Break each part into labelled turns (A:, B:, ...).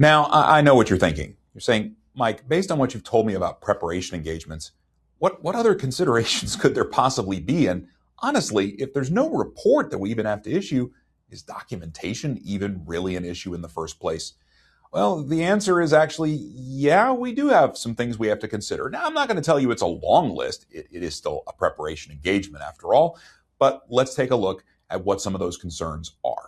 A: Now, I know what you're thinking. You're saying, Mike, based on what you've told me about preparation engagements, what other considerations could there possibly be? And honestly, if there's no report that we even have to issue, is documentation even really an issue in the first place? Well, the answer is actually, yeah, we do have some things we have to consider. Now, I'm not going to tell you it's a long list. It is still a preparation engagement after all, but let's take a look at what some of those concerns are.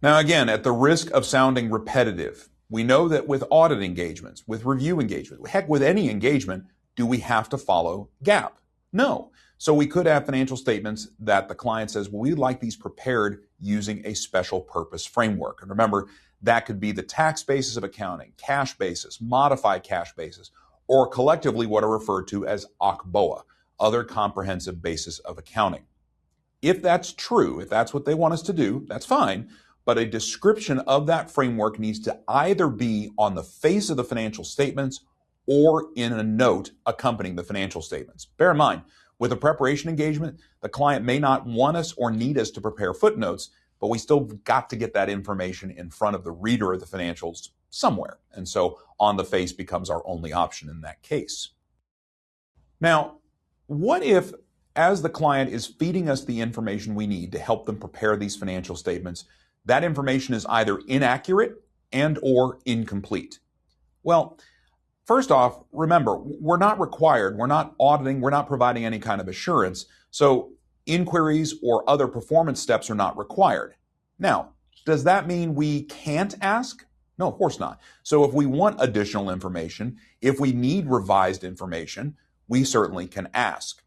A: Now, again, at the risk of sounding repetitive, we know that with audit engagements, with review engagement, heck, with any engagement, do we have to follow GAAP? No. So we could have financial statements that the client says, well, we'd like these prepared using a special purpose framework. And remember, that could be the tax basis of accounting, cash basis, modified cash basis, or collectively what are referred to as OCBOA, other comprehensive basis of accounting. If that's true, if that's what they want us to do, that's fine. But a description of that framework needs to either be on the face of the financial statements or in a note accompanying the financial statements. Bear in mind, with a preparation engagement, the client may not want us or need us to prepare footnotes, but we still got to get that information in front of the reader of the financials somewhere. And so on the face becomes our only option in that case. Now, what if, as the client is feeding us the information we need to help them prepare these financial statements, that information is either inaccurate and or incomplete? Well, first off, remember, we're not required, we're not auditing, we're not providing any kind of assurance, so inquiries or other performance steps are not required. Now, does that mean we can't ask? No, of course not. So if we want additional information, if we need revised information, we certainly can ask.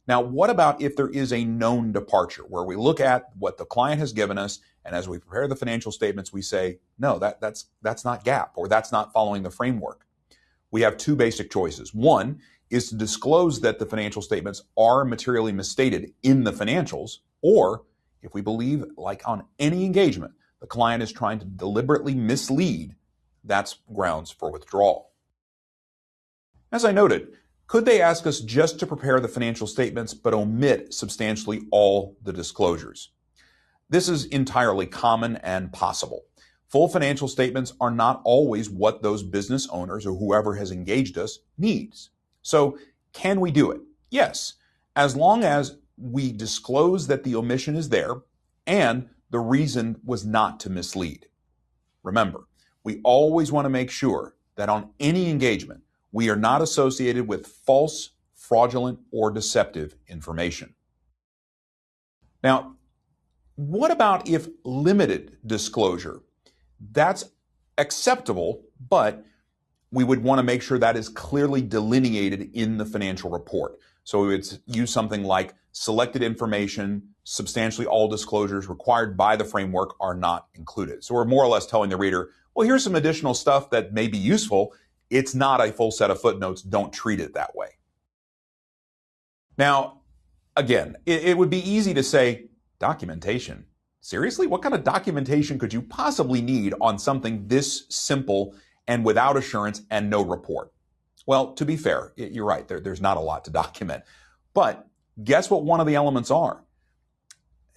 A: Now, what about if there is a known departure where we look at what the client has given us, and as we prepare the financial statements, we say, no, that's not GAAP, or that's not following the framework? We have two basic choices. One is to disclose that the financial statements are materially misstated in the financials, or if we believe, like on any engagement, the client is trying to deliberately mislead, that's grounds for withdrawal. As I noted, could they ask us just to prepare the financial statements but omit substantially all the disclosures? This is entirely common and possible. Full financial statements are not always what those business owners or whoever has engaged us needs. So can we do it? Yes, as long as we disclose that the omission is there and the reason was not to mislead. Remember, we always want to make sure that on any engagement, we are not associated with false, fraudulent, or deceptive information. Now, what about if limited disclosure? That's acceptable, but we would want to make sure that is clearly delineated in the financial report. So we would use something like selected information, substantially all disclosures required by the framework are not included. So we're more or less telling the reader, well, here's some additional stuff that may be useful. It's not a full set of footnotes. Don't treat it that way. Now, again, it would be easy to say, documentation. Seriously? What kind of documentation could you possibly need on something this simple and without assurance and no report? Well, to be fair, you're right. There's not a lot to document. But guess what one of the elements are?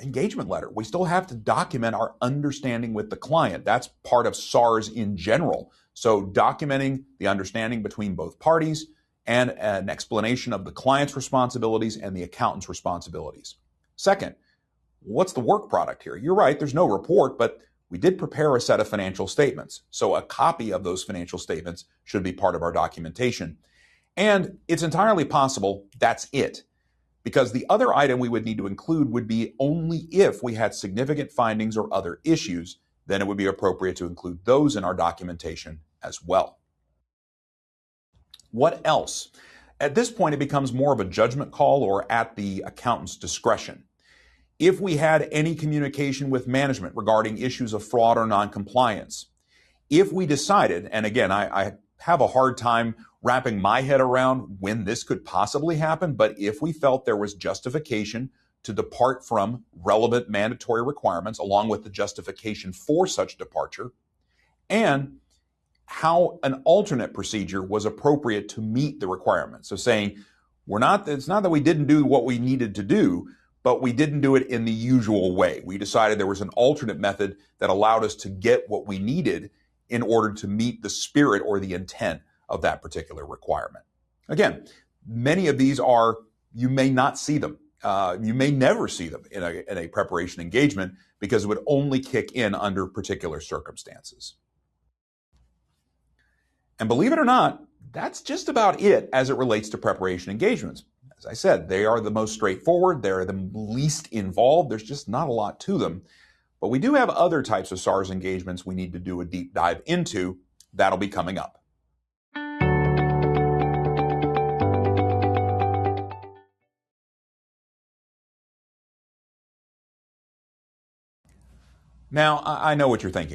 A: Engagement letter. We still have to document our understanding with the client. That's part of SARS in general. So documenting the understanding between both parties and an explanation of the client's responsibilities and the accountant's responsibilities. Second, what's the work product here? You're right, there's no report, but we did prepare a set of financial statements. So a copy of those financial statements should be part of our documentation. And it's entirely possible that's it, because the other item we would need to include would be only if we had significant findings or other issues, then it would be appropriate to include those in our documentation as well. What else? At this point, it becomes more of a judgment call or at the accountant's discretion. If we had any communication with management regarding issues of fraud or noncompliance, if we decided, and again, I have a hard time wrapping my head around when this could possibly happen, but if we felt there was justification to depart from relevant mandatory requirements along with the justification for such departure, and how an alternate procedure was appropriate to meet the requirements. So saying, it's not that we didn't do what we needed to do, but we didn't do it in the usual way. We decided there was an alternate method that allowed us to get what we needed in order to meet the spirit or the intent of that particular requirement. Again, many of these you may not see them. You may never see them in a preparation engagement because it would only kick in under particular circumstances. And believe it or not, that's just about it as it relates to preparation engagements. As I said, they are the most straightforward, they're the least involved, there's just not a lot to them. But we do have other types of SARS engagements we need to do a deep dive into. That'll be coming up. Now, I know what you're thinking.